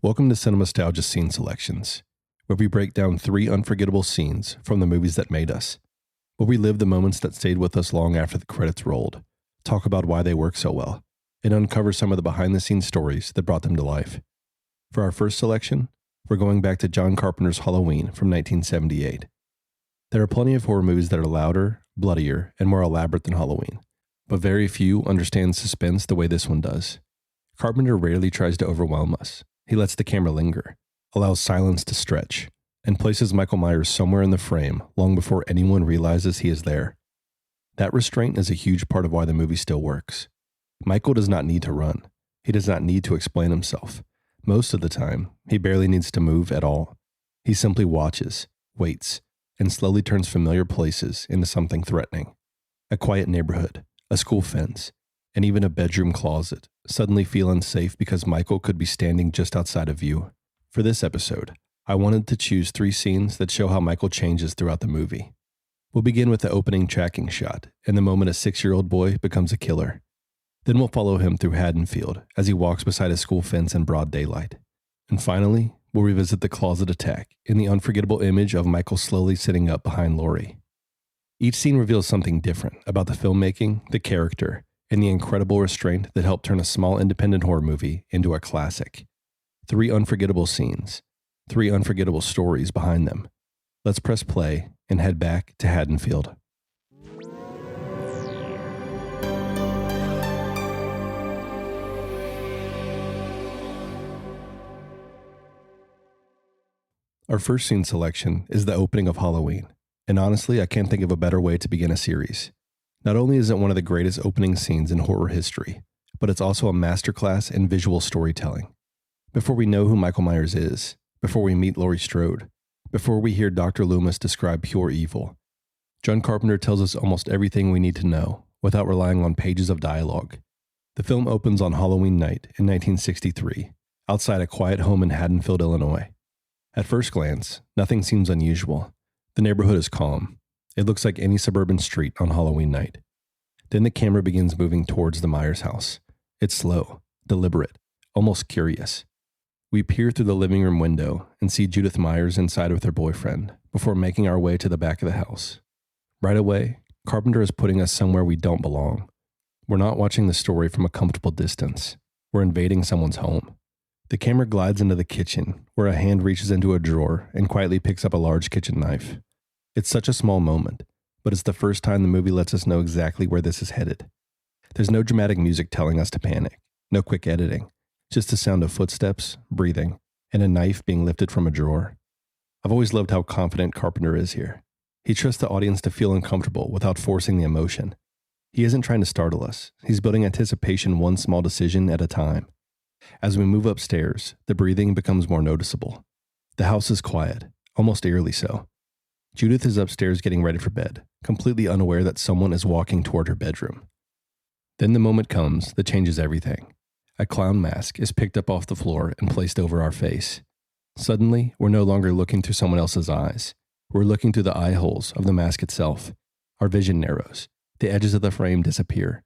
Welcome to Cinemastalgia Scene Selections, where we break down 3 unforgettable scenes from the movies that made us, where we live the moments that stayed with us long after the credits rolled, talk about why they work so well, and uncover some of the behind-the-scenes stories that brought them to life. For our first selection, we're going back to John Carpenter's Halloween from 1978. There are plenty of horror movies that are louder, bloodier, and more elaborate than Halloween, but very few understand suspense the way this one does. Carpenter rarely tries to overwhelm us. He lets the camera linger, allows silence to stretch, and places Michael Myers somewhere in the frame long before anyone realizes he is there. That restraint is a huge part of why the movie still works. Michael does not need to run. He does not need to explain himself. Most of the time, he barely needs to move at all. He simply watches, waits, and slowly turns familiar places into something threatening. A quiet neighborhood, a school fence, and even a bedroom closet suddenly feel unsafe because Michael could be standing just outside of view. For this episode, I wanted to choose 3 scenes that show how Michael changes throughout the movie. We'll begin with the opening tracking shot and the moment a 6-year-old boy becomes a killer. Then we'll follow him through Haddonfield as he walks beside a school fence in broad daylight. And finally, we'll revisit the closet attack and the unforgettable image of Michael slowly sitting up behind Laurie. Each scene reveals something different about the filmmaking, the character, and the incredible restraint that helped turn a small independent horror movie into a classic. 3 unforgettable scenes, 3 unforgettable stories behind them. Let's press play and head back to Haddonfield. Our first scene selection is the opening of Halloween, and honestly, I can't think of a better way to begin a series. Not only is it one of the greatest opening scenes in horror history, but it's also a masterclass in visual storytelling. Before we know who Michael Myers is, before we meet Laurie Strode, before we hear Dr. Loomis describe pure evil, John Carpenter tells us almost everything we need to know without relying on pages of dialogue. The film opens on Halloween night in 1963, outside a quiet home in Haddonfield, Illinois. At first glance, nothing seems unusual. The neighborhood is calm. It looks like any suburban street on Halloween night. Then the camera begins moving towards the Myers house. It's slow, deliberate, almost curious. We peer through the living room window and see Judith Myers inside with her boyfriend before making our way to the back of the house. Right away, Carpenter is putting us somewhere we don't belong. We're not watching the story from a comfortable distance. We're invading someone's home. The camera glides into the kitchen, where a hand reaches into a drawer and quietly picks up a large kitchen knife. It's such a small moment, but it's the first time the movie lets us know exactly where this is headed. There's no dramatic music telling us to panic, no quick editing, just the sound of footsteps, breathing, and a knife being lifted from a drawer. I've always loved how confident Carpenter is here. He trusts the audience to feel uncomfortable without forcing the emotion. He isn't trying to startle us. He's building anticipation one small decision at a time. As we move upstairs, the breathing becomes more noticeable. The house is quiet, almost eerily so. Judith is upstairs getting ready for bed, completely unaware that someone is walking toward her bedroom. Then the moment comes that changes everything. A clown mask is picked up off the floor and placed over our face. Suddenly, we're no longer looking through someone else's eyes. We're looking through the eye holes of the mask itself. Our vision narrows. The edges of the frame disappear.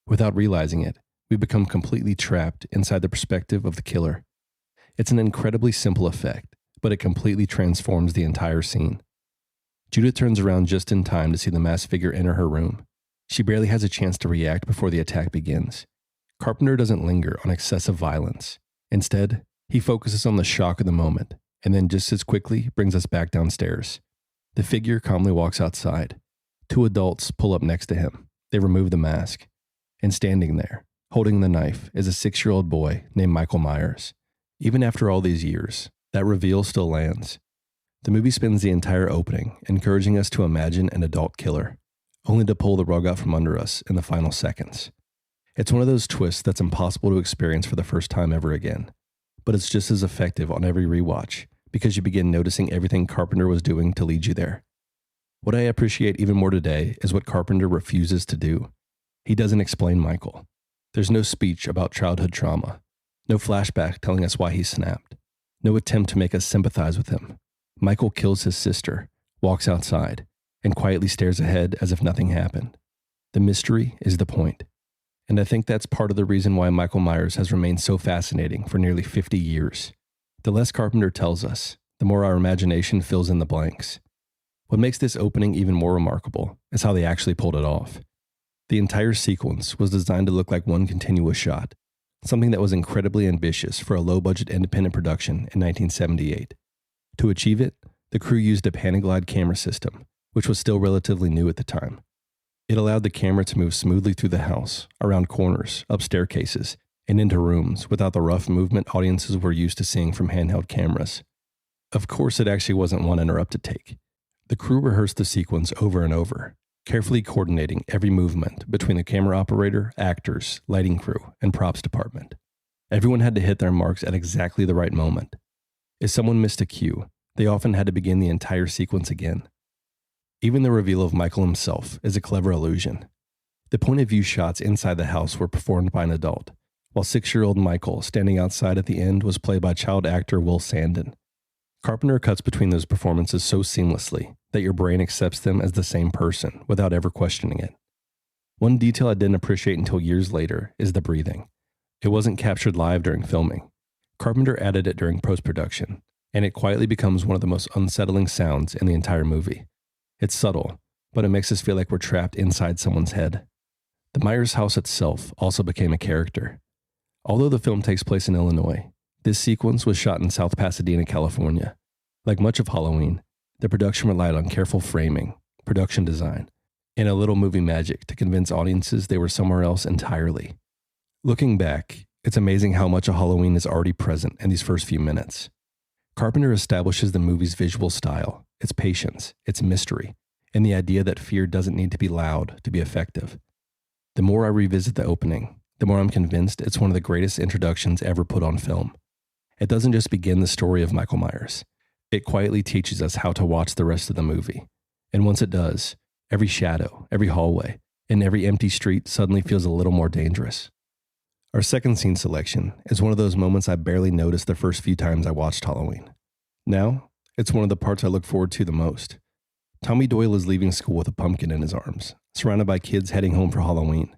Without realizing it, we become completely trapped inside the perspective of the killer. It's an incredibly simple effect, but it completely transforms the entire scene. Judith turns around just in time to see the masked figure enter her room. She barely has a chance to react before the attack begins. Carpenter doesn't linger on excessive violence. Instead, he focuses on the shock of the moment, and then just as quickly brings us back downstairs. The figure calmly walks outside. 2 adults pull up next to him. They remove the mask. And standing there, holding the knife, is a 6-year-old boy named Michael Myers. Even after all these years, that reveal still lands. The movie spends the entire opening encouraging us to imagine an adult killer, only to pull the rug out from under us in the final seconds. It's one of those twists that's impossible to experience for the first time ever again, but it's just as effective on every rewatch because you begin noticing everything Carpenter was doing to lead you there. What I appreciate even more today is what Carpenter refuses to do. He doesn't explain Michael. There's no speech about childhood trauma, no flashback telling us why he snapped, no attempt to make us sympathize with him. Michael kills his sister, walks outside, and quietly stares ahead as if nothing happened. The mystery is the point. And I think that's part of the reason why Michael Myers has remained so fascinating for nearly 50 years. The less Carpenter tells us, the more our imagination fills in the blanks. What makes this opening even more remarkable is how they actually pulled it off. The entire sequence was designed to look like one continuous shot, something that was incredibly ambitious for a low-budget independent production in 1978. To achieve it, the crew used a pan-and-glide camera system, which was still relatively new at the time. It allowed the camera to move smoothly through the house, around corners, up staircases, and into rooms without the rough movement audiences were used to seeing from handheld cameras. Of course, it actually wasn't one interrupted take. The crew rehearsed the sequence over and over, carefully coordinating every movement between the camera operator, actors, lighting crew, and props department. Everyone had to hit their marks at exactly the right moment. If someone missed a cue, they often had to begin the entire sequence again. Even the reveal of Michael himself is a clever illusion. The point of view shots inside the house were performed by an adult, while 6-year-old Michael standing outside at the end was played by child actor Will Sandon. Carpenter cuts between those performances so seamlessly that your brain accepts them as the same person without ever questioning it. One detail I didn't appreciate until years later is the breathing. It wasn't captured live during filming. Carpenter added it during post-production, and it quietly becomes one of the most unsettling sounds in the entire movie. It's subtle, but it makes us feel like we're trapped inside someone's head. The Myers house itself also became a character. Although the film takes place in Illinois, this sequence was shot in South Pasadena, California. Like much of Halloween, the production relied on careful framing, production design, and a little movie magic to convince audiences they were somewhere else entirely. Looking back, it's amazing how much of Halloween is already present in these first few minutes. Carpenter establishes the movie's visual style, its patience, its mystery, and the idea that fear doesn't need to be loud to be effective. The more I revisit the opening, the more I'm convinced it's one of the greatest introductions ever put on film. It doesn't just begin the story of Michael Myers. It quietly teaches us how to watch the rest of the movie. And once it does, every shadow, every hallway, and every empty street suddenly feels a little more dangerous. Our second scene selection is one of those moments I barely noticed the first few times I watched Halloween. Now, it's one of the parts I look forward to the most. Tommy Doyle is leaving school with a pumpkin in his arms, surrounded by kids heading home for Halloween.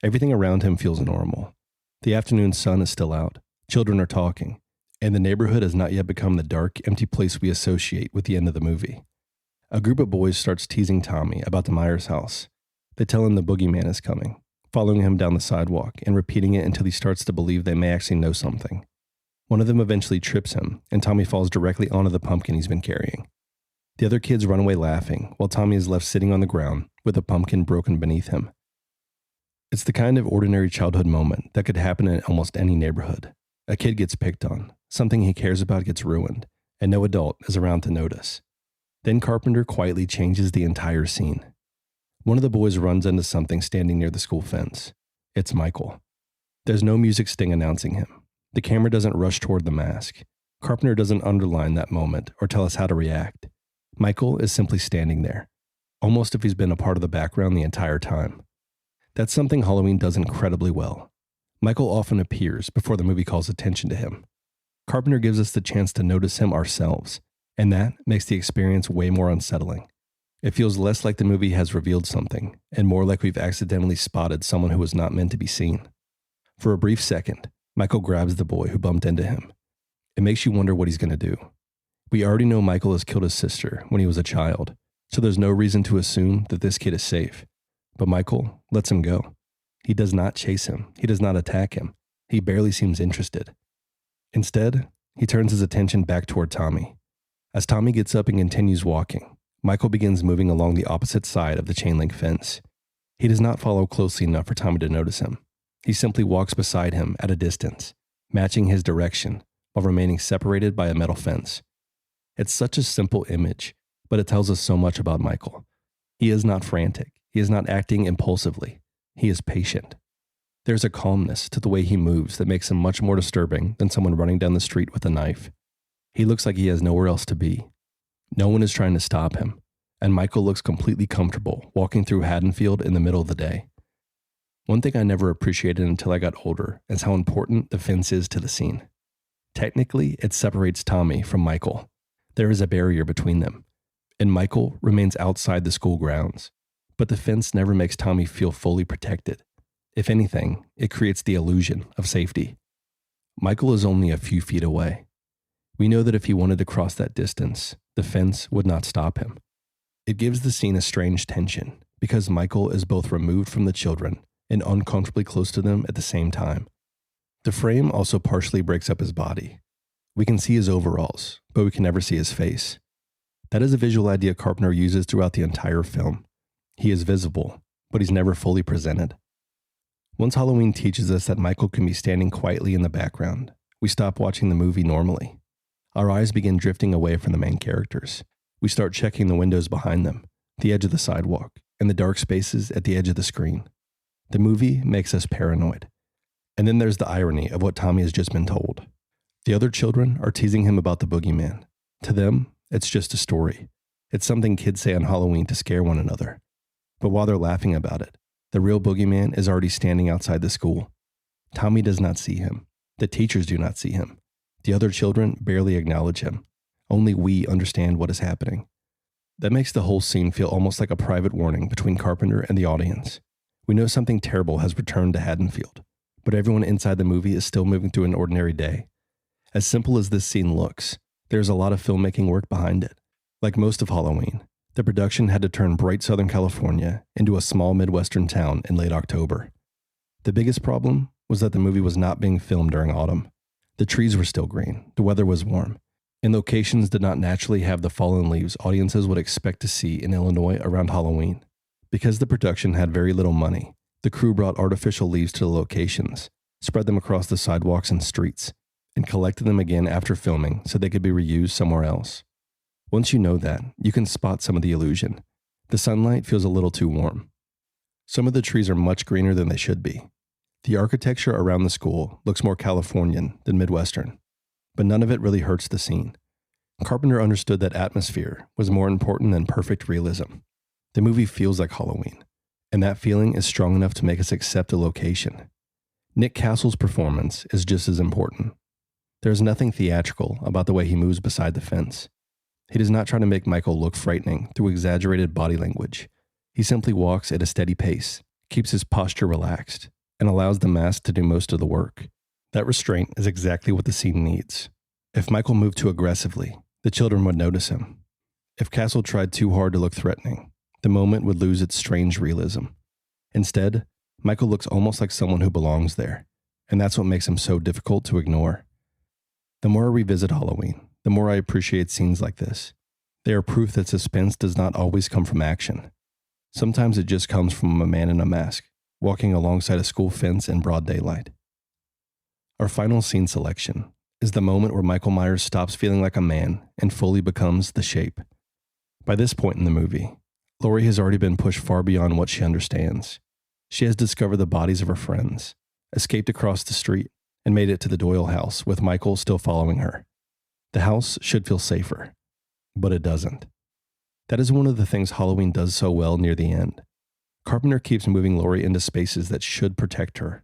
Everything around him feels normal. The afternoon sun is still out, children are talking, and the neighborhood has not yet become the dark, empty place we associate with the end of the movie. A group of boys starts teasing Tommy about the Myers house. They tell him the boogeyman is coming, following him down the sidewalk and repeating it until he starts to believe they may actually know something. One of them eventually trips him, and Tommy falls directly onto the pumpkin he's been carrying. The other kids run away laughing, while Tommy is left sitting on the ground with the pumpkin broken beneath him. It's the kind of ordinary childhood moment that could happen in almost any neighborhood. A kid gets picked on, something he cares about gets ruined, and no adult is around to notice. Then Carpenter quietly changes the entire scene. One of the boys runs into something standing near the school fence. It's Michael. There's no music sting announcing him. The camera doesn't rush toward the mask. Carpenter doesn't underline that moment or tell us how to react. Michael is simply standing there, almost if he's been a part of the background the entire time. That's something Halloween does incredibly well. Michael often appears before the movie calls attention to him. Carpenter gives us the chance to notice him ourselves, and that makes the experience way more unsettling. It feels less like the movie has revealed something, and more like we've accidentally spotted someone who was not meant to be seen. For a brief second, Michael grabs the boy who bumped into him. It makes you wonder what he's going to do. We already know Michael has killed his sister when he was a child, so there's no reason to assume that this kid is safe. But Michael lets him go. He does not chase him. He does not attack him. He barely seems interested. Instead, he turns his attention back toward Tommy. As Tommy gets up and continues walking, Michael begins moving along the opposite side of the chain link fence. He does not follow closely enough for Tommy to notice him. He simply walks beside him at a distance, matching his direction while remaining separated by a metal fence. It's such a simple image, but it tells us so much about Michael. He is not frantic. He is not acting impulsively. He is patient. There's a calmness to the way he moves that makes him much more disturbing than someone running down the street with a knife. He looks like he has nowhere else to be. No one is trying to stop him, and Michael looks completely comfortable walking through Haddonfield in the middle of the day. One thing I never appreciated until I got older is how important the fence is to the scene. Technically, it separates Tommy from Michael. There is a barrier between them, and Michael remains outside the school grounds. But the fence never makes Tommy feel fully protected. If anything, it creates the illusion of safety. Michael is only a few feet away. We know that if he wanted to cross that distance, the fence would not stop him. It gives the scene a strange tension because Michael is both removed from the children and uncomfortably close to them at the same time. The frame also partially breaks up his body. We can see his overalls, but we can never see his face. That is a visual idea Carpenter uses throughout the entire film. He is visible, but he's never fully presented. Once Halloween teaches us that Michael can be standing quietly in the background, we stop watching the movie normally. Our eyes begin drifting away from the main characters. We start checking the windows behind them, the edge of the sidewalk, and the dark spaces at the edge of the screen. The movie makes us paranoid. And then there's the irony of what Tommy has just been told. The other children are teasing him about the boogeyman. To them, it's just a story. It's something kids say on Halloween to scare one another. But while they're laughing about it, the real boogeyman is already standing outside the school. Tommy does not see him. The teachers do not see him. The other children barely acknowledge him. Only we understand what is happening. That makes the whole scene feel almost like a private warning between Carpenter and the audience. We know something terrible has returned to Haddonfield, but everyone inside the movie is still moving through an ordinary day. As simple as this scene looks, there's a lot of filmmaking work behind it. Like most of Halloween, the production had to turn bright Southern California into a small Midwestern town in late October. The biggest problem was that the movie was not being filmed during autumn. The trees were still green, the weather was warm, and locations did not naturally have the fallen leaves audiences would expect to see in Illinois around Halloween. Because the production had very little money, the crew brought artificial leaves to the locations, spread them across the sidewalks and streets, and collected them again after filming so they could be reused somewhere else. Once you know that, you can spot some of the illusion. The sunlight feels a little too warm. Some of the trees are much greener than they should be. The architecture around the school looks more Californian than Midwestern, but none of it really hurts the scene. Carpenter understood that atmosphere was more important than perfect realism. The movie feels like Halloween, and that feeling is strong enough to make us accept the location. Nick Castle's performance is just as important. There is nothing theatrical about the way he moves beside the fence. He does not try to make Michael look frightening through exaggerated body language. He simply walks at a steady pace, keeps his posture relaxed, and allows the mask to do most of the work. That restraint is exactly what the scene needs. If Michael moved too aggressively, the children would notice him. If Castle tried too hard to look threatening, the moment would lose its strange realism. Instead, Michael looks almost like someone who belongs there, and that's what makes him so difficult to ignore. The more I revisit Halloween, the more I appreciate scenes like this. They are proof that suspense does not always come from action. Sometimes it just comes from a man in a mask, walking alongside a school fence in broad daylight. Our final scene selection is the moment where Michael Myers stops feeling like a man and fully becomes the Shape. By this point in the movie, Laurie has already been pushed far beyond what she understands. She has discovered the bodies of her friends, escaped across the street, and made it to the Doyle house with Michael still following her. The house should feel safer, but it doesn't. That is one of the things Halloween does so well near the end. Carpenter keeps moving Laurie into spaces that should protect her,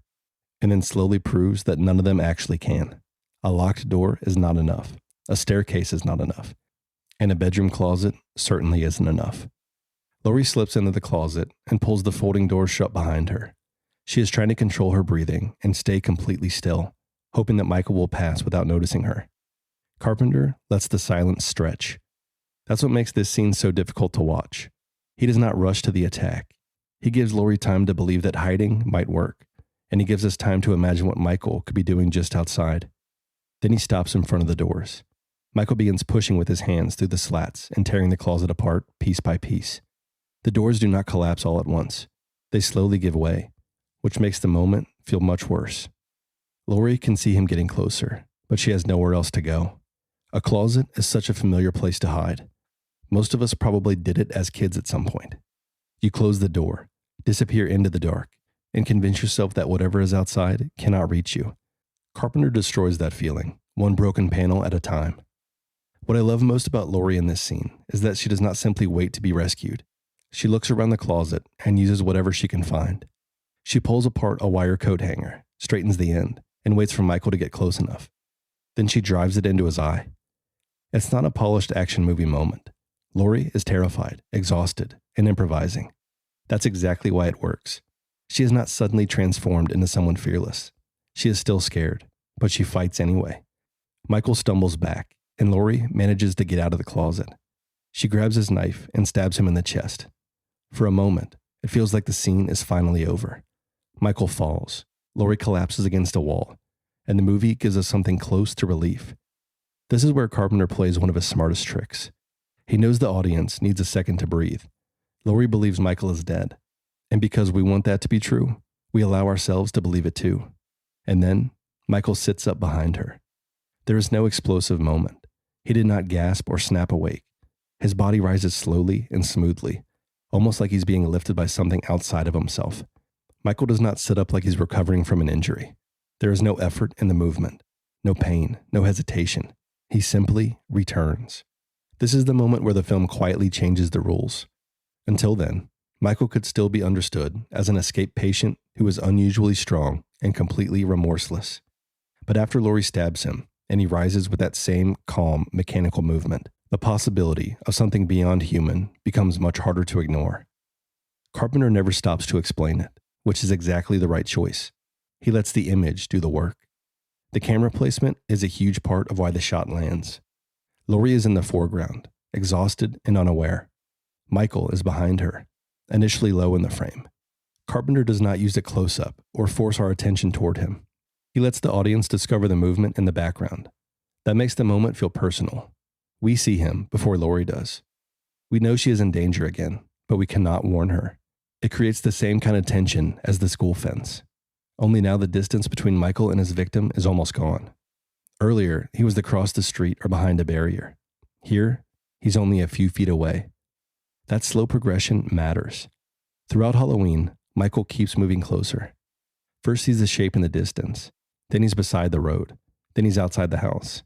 and then slowly proves that none of them actually can. A locked door is not enough. A staircase is not enough. And a bedroom closet certainly isn't enough. Laurie slips into the closet and pulls the folding door shut behind her. She is trying to control her breathing and stay completely still, hoping that Michael will pass without noticing her. Carpenter lets the silence stretch. That's what makes this scene so difficult to watch. He does not rush to the attack. He gives Laurie time to believe that hiding might work, and he gives us time to imagine what Michael could be doing just outside. Then he stops in front of the doors. Michael begins pushing with his hands through the slats and tearing the closet apart piece by piece. The doors do not collapse all at once. They slowly give way, which makes the moment feel much worse. Laurie can see him getting closer, but she has nowhere else to go. A closet is such a familiar place to hide. Most of us probably did it as kids at some point. You close the door, disappear into the dark, and convince yourself that whatever is outside cannot reach you. Carpenter destroys that feeling, one broken panel at a time. What I love most about Laurie in this scene is that she does not simply wait to be rescued. She looks around the closet and uses whatever she can find. She pulls apart a wire coat hanger, straightens the end, and waits for Michael to get close enough. Then she drives it into his eye. It's not a polished action movie moment. Laurie is terrified, exhausted, and improvising. That's exactly why it works. She is not suddenly transformed into someone fearless. She is still scared, but she fights anyway. Michael stumbles back, and Laurie manages to get out of the closet. She grabs his knife and stabs him in the chest. For a moment, it feels like the scene is finally over. Michael falls, Laurie collapses against a wall, and the movie gives us something close to relief. This is where Carpenter plays one of his smartest tricks. He knows the audience needs a second to breathe. Laurie believes Michael is dead, and because we want that to be true, we allow ourselves to believe it too. And then, Michael sits up behind her. There is no explosive moment. He did not gasp or snap awake. His body rises slowly and smoothly, almost like he's being lifted by something outside of himself. Michael does not sit up like he's recovering from an injury. There is no effort in the movement, no pain, no hesitation. He simply returns. This is the moment where the film quietly changes the rules. Until then, Michael could still be understood as an escaped patient who is unusually strong and completely remorseless. But after Laurie stabs him, and he rises with that same calm, mechanical movement, the possibility of something beyond human becomes much harder to ignore. Carpenter never stops to explain it, which is exactly the right choice. He lets the image do the work. The camera placement is a huge part of why the shot lands. Laurie is in the foreground, exhausted and unaware. Michael is behind her, initially low in the frame. Carpenter does not use a close-up or force our attention toward him. He lets the audience discover the movement in the background. That makes the moment feel personal. We see him before Laurie does. We know she is in danger again, but we cannot warn her. It creates the same kind of tension as the school fence. Only now the distance between Michael and his victim is almost gone. Earlier, he was across the street or behind a barrier. Here, he's only a few feet away. That slow progression matters. Throughout Halloween, Michael keeps moving closer. First, he's a shape in the distance. Then he's beside the road. Then he's outside the house.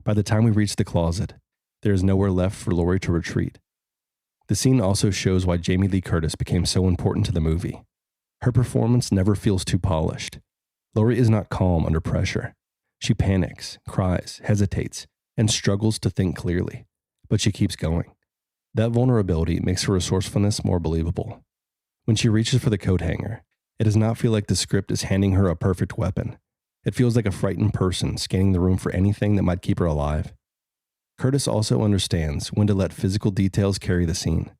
By the time we reach the closet, there is nowhere left for Laurie to retreat. The scene also shows why Jamie Lee Curtis became so important to the movie. Her performance never feels too polished. Laurie is not calm under pressure. She panics, cries, hesitates, and struggles to think clearly, but she keeps going. That vulnerability makes her resourcefulness more believable. When she reaches for the coat hanger, it does not feel like the script is handing her a perfect weapon. It feels like a frightened person scanning the room for anything that might keep her alive. Curtis also understands when to let physical details carry the scene.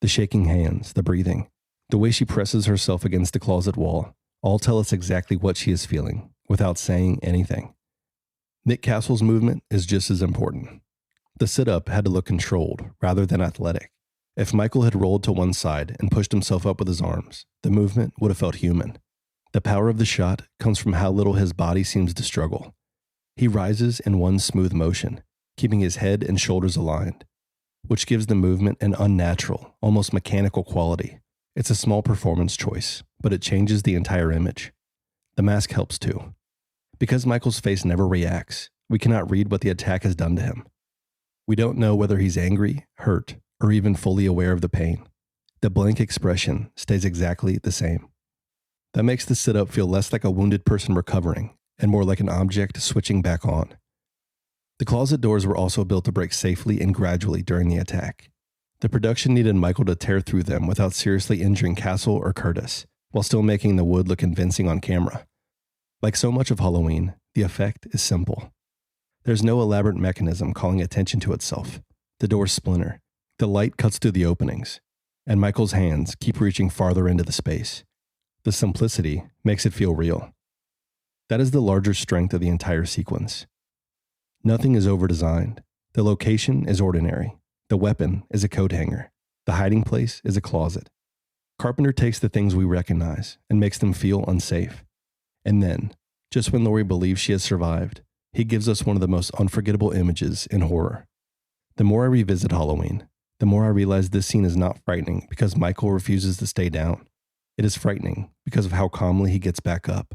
The shaking hands, the breathing, the way she presses herself against the closet wall, all tell us exactly what she is feeling, without saying anything. Nick Castle's movement is just as important. The sit-up had to look controlled, rather than athletic. If Michael had rolled to one side and pushed himself up with his arms, the movement would have felt human. The power of the shot comes from how little his body seems to struggle. He rises in one smooth motion, keeping his head and shoulders aligned, which gives the movement an unnatural, almost mechanical quality. It's a small performance choice, but it changes the entire image. The mask helps too. Because Michael's face never reacts, we cannot read what the attack has done to him. We don't know whether he's angry, hurt, or even fully aware of the pain. The blank expression stays exactly the same. That makes the sit-up feel less like a wounded person recovering and more like an object switching back on. The closet doors were also built to break safely and gradually during the attack. The production needed Michael to tear through them without seriously injuring Castle or Curtis, while still making the wood look convincing on camera. Like so much of Halloween, the effect is simple. There's no elaborate mechanism calling attention to itself. The doors splinter, the light cuts through the openings, and Michael's hands keep reaching farther into the space. The simplicity makes it feel real. That is the larger strength of the entire sequence. Nothing is over-designed. The location is ordinary. The weapon is a coat hanger. The hiding place is a closet. Carpenter takes the things we recognize and makes them feel unsafe. And then, just when Laurie believes she has survived, he gives us one of the most unforgettable images in horror. The more I revisit Halloween, the more I realize this scene is not frightening because Michael refuses to stay down. It is frightening because of how calmly he gets back up.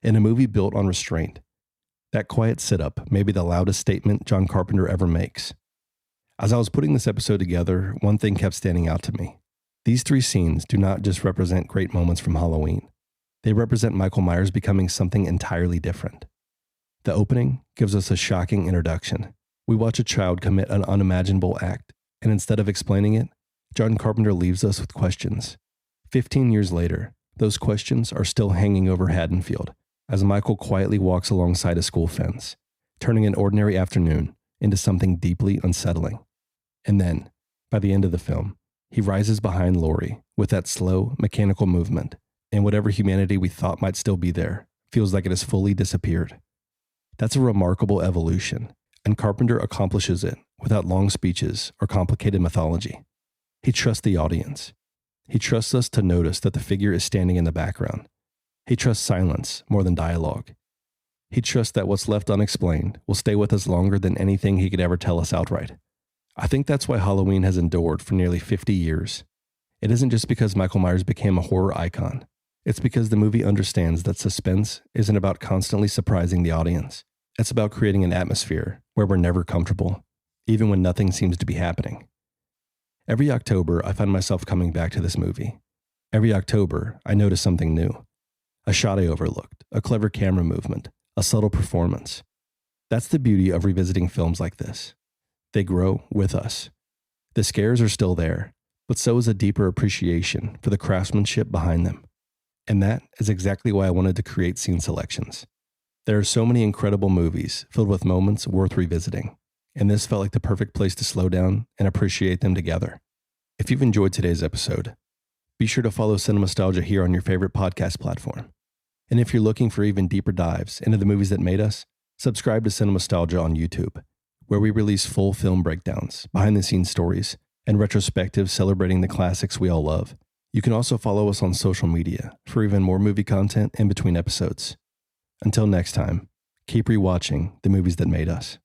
In a movie built on restraint, that quiet sit-up may be the loudest statement John Carpenter ever makes. As I was putting this episode together, one thing kept standing out to me. These three scenes do not just represent great moments from Halloween. They represent Michael Myers becoming something entirely different. The opening gives us a shocking introduction. We watch a child commit an unimaginable act, and instead of explaining it, John Carpenter leaves us with questions. 15 years later, those questions are still hanging over Haddonfield as Michael quietly walks alongside a school fence, turning an ordinary afternoon into something deeply unsettling. And then, by the end of the film, he rises behind Laurie with that slow, mechanical movement, and whatever humanity we thought might still be there feels like it has fully disappeared. That's a remarkable evolution, and Carpenter accomplishes it without long speeches or complicated mythology. He trusts the audience. He trusts us to notice that the figure is standing in the background. He trusts silence more than dialogue. He trusts that what's left unexplained will stay with us longer than anything he could ever tell us outright. I think that's why Halloween has endured for nearly 50 years. It isn't just because Michael Myers became a horror icon. It's because the movie understands that suspense isn't about constantly surprising the audience. It's about creating an atmosphere where we're never comfortable, even when nothing seems to be happening. Every October, I find myself coming back to this movie. Every October, I notice something new. A shot I overlooked, a clever camera movement, a subtle performance. That's the beauty of revisiting films like this. They grow with us. The scares are still there, but so is a deeper appreciation for the craftsmanship behind them. And that is exactly why I wanted to create scene selections. There are so many incredible movies filled with moments worth revisiting, and this felt like the perfect place to slow down and appreciate them together. If you've enjoyed today's episode, be sure to follow Cinemastalgia here on your favorite podcast platform. And if you're looking for even deeper dives into the movies that made us, subscribe to Cinemastalgia on YouTube, where we release full film breakdowns, behind-the-scenes stories, and retrospectives celebrating the classics we all love. You can also follow us on social media for even more movie content in between episodes. Until next time, keep rewatching the movies that made us.